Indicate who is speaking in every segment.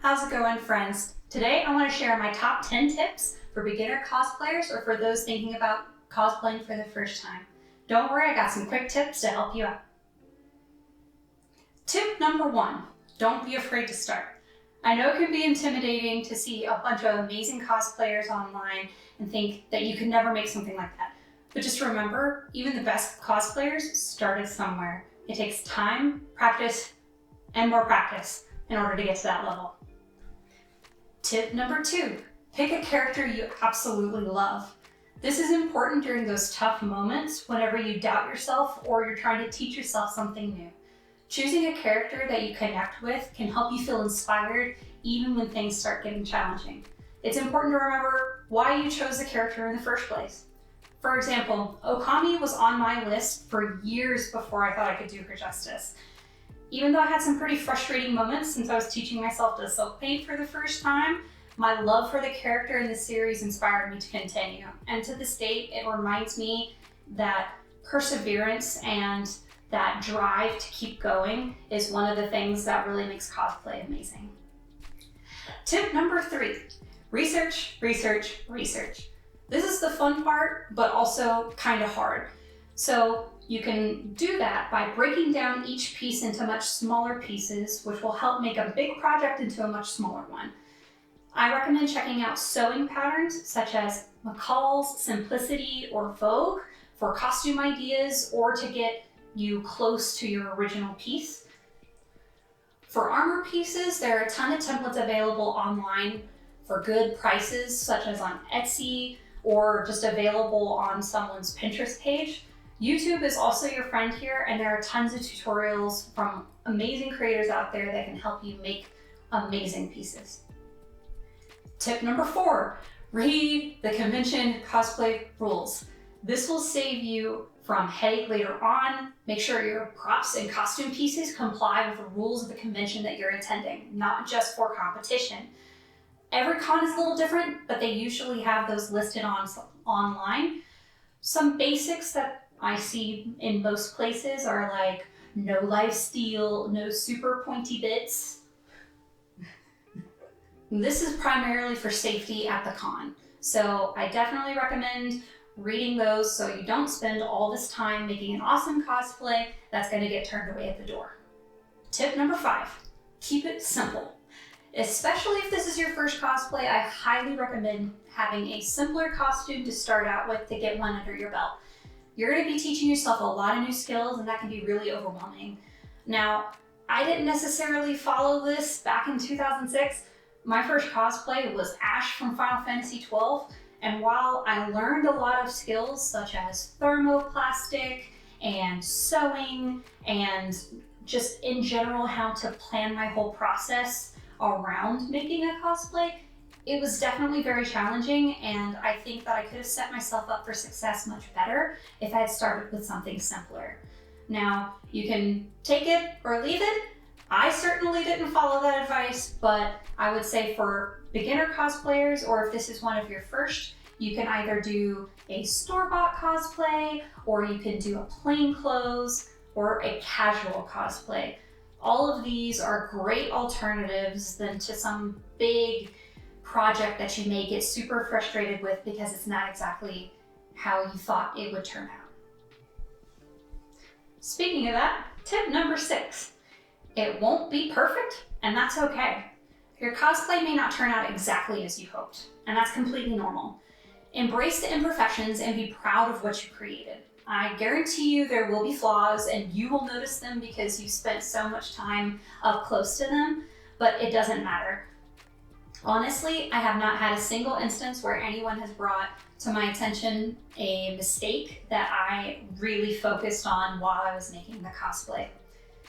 Speaker 1: How's it going, friends? Today I want to share my top 10 tips for beginner cosplayers or for those thinking about cosplaying for the first time. Don't worry, I got some quick tips to help you out. Tip number 1, don't be afraid to start. I know it can be intimidating to see a bunch of amazing cosplayers online and think that you could never make something like that. But just remember, even the best cosplayers started somewhere. It takes time, practice, and more practice in order to get to that level. Tip number 2, pick a character you absolutely love. This is important during those tough moments whenever you doubt yourself or you're trying to teach yourself something new. Choosing a character that you connect with can help you feel inspired even when things start getting challenging. It's important to remember why you chose the character in the first place. For example, Okami was on my list for years before I thought I could do her justice. Even though I had some pretty frustrating moments since I was teaching myself to silk paint for the first time, my love for the character in the series inspired me to continue. And to this date, it reminds me that perseverance and that drive to keep going is one of the things that really makes cosplay amazing. Tip number 3, research, research, research. This is the fun part, but also kind of hard. So you can do that by breaking down each piece into much smaller pieces, which will help make a big project into a much smaller one. I recommend checking out sewing patterns such as McCall's Simplicity or Vogue for costume ideas or to get you close to your original piece. For armor pieces, there are a ton of templates available online for good prices, such as on Etsy or just available on someone's Pinterest page. YouTube is also your friend here, and there are tons of tutorials from amazing creators out there that can help you make amazing pieces. Tip number 4, read the convention cosplay rules. This will save you from headache later on. Make sure your props and costume pieces comply with the rules of the convention that you're attending, not just for competition. Every con is a little different, but they usually have those listed online. Some basics that I see in most places are like no life steal, no super pointy bits. This is primarily for safety at the con. So I definitely recommend reading those so you don't spend all this time making an awesome cosplay that's going to get turned away at the door. Tip number 5, keep it simple. Especially if this is your first cosplay, I highly recommend having a simpler costume to start out with to get one under your belt. You're going to be teaching yourself a lot of new skills, and that can be really overwhelming. Now, I didn't necessarily follow this back in 2006. My first cosplay was Ash from Final Fantasy XII, and while I learned a lot of skills such as thermoplastic and sewing and just in general how to plan my whole process around making a cosplay, it was definitely very challenging, and I think that I could have set myself up for success much better if I had started with something simpler. Now, you can take it or leave it. I certainly didn't follow that advice, but I would say for beginner cosplayers, or if this is one of your first, you can either do a store-bought cosplay, or you can do a plain clothes, or a casual cosplay. All of these are great alternatives than to some big project that you may get super frustrated with because it's not exactly how you thought it would turn out. Speaking of that, tip number 6, it won't be perfect, and that's okay. Your cosplay may not turn out exactly as you hoped, and that's completely normal. Embrace the imperfections and be proud of what you created. I guarantee you there will be flaws, and you will notice them because you spent so much time up close to them, but it doesn't matter. Honestly, I have not had a single instance where anyone has brought to my attention a mistake that I really focused on while I was making the cosplay.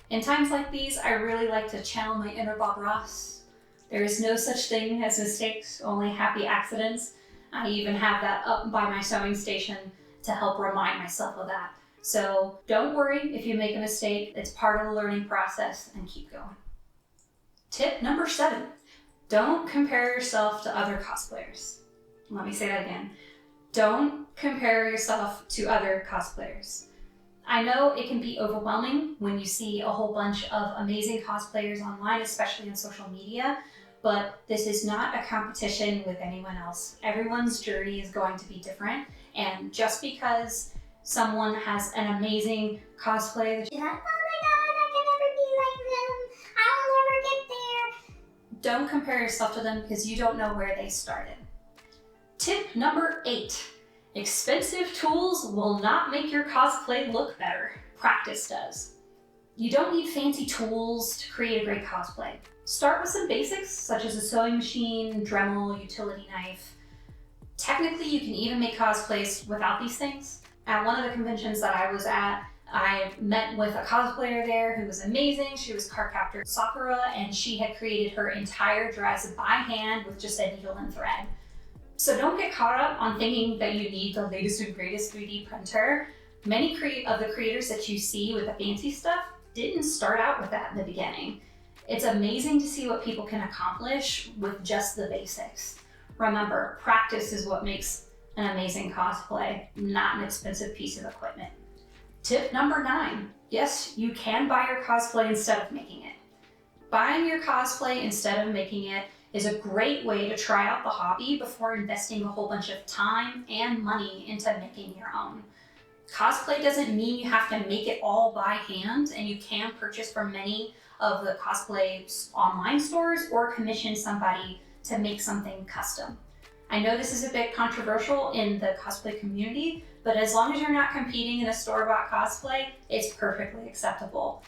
Speaker 1: In times like these, I really like to channel my inner Bob Ross. There is no such thing as mistakes, only happy accidents. I even have that up by my sewing station to help remind myself of that. So don't worry if you make a mistake, it's part of the learning process, and keep going. Tip number 7, don't compare yourself to other cosplayers. Let me say that again. Don't compare yourself to other cosplayers. I know it can be overwhelming when you see a whole bunch of amazing cosplayers online, especially on social media, but this is not a competition with anyone else. Everyone's journey is going to be different, and just because someone has an amazing cosplay that you're like, oh my god, I can never be like them, I'll never get there. Don't compare yourself to them because you don't know where they started. Tip number 8. Expensive tools will not make your cosplay look better. Practice does. You don't need fancy tools to create a great cosplay. Start with some basics such as a sewing machine, Dremel, utility knife. Technically, you can even make cosplays without these things. At one of the conventions that I was at, I met with a cosplayer there who was amazing. She was Cardcaptor Sakura, and she had created her entire dress by hand with just a needle and thread. So don't get caught up on thinking that you need the latest and greatest 3D printer. Many of the creators that you see with the fancy stuff didn't start out with that in the beginning. It's amazing to see what people can accomplish with just the basics. Remember, practice is what makes an amazing cosplay, not an expensive piece of equipment. Tip number 9. Yes, you can buy your cosplay instead of making it. Buying your cosplay instead of making it is a great way to try out the hobby before investing a whole bunch of time and money into making your own. Cosplay doesn't mean you have to make it all by hand, and you can purchase from many of the cosplay online stores or commission somebody to make something custom. I know this is a bit controversial in the cosplay community, but as long as you're not competing in a store-bought cosplay, it's perfectly acceptable.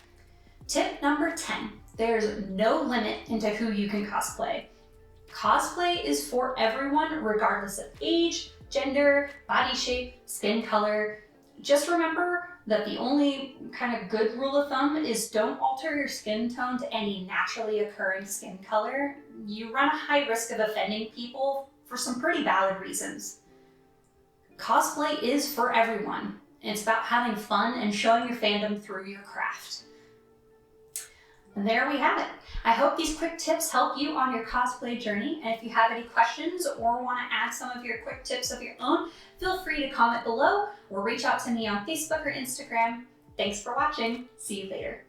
Speaker 1: Tip number 10, there's no limit into who you can cosplay. Cosplay is for everyone, regardless of age, gender, body shape, skin color. Just remember that the only kind of good rule of thumb is don't alter your skin tone to any naturally occurring skin color. You run a high risk of offending people for some pretty valid reasons. Cosplay is for everyone. It's about having fun and showing your fandom through your craft. And there we have it. I hope these quick tips help you on your cosplay journey. And if you have any questions or want to add some of your quick tips of your own, feel free to comment below or reach out to me on Facebook or Instagram. Thanks for watching. See you later.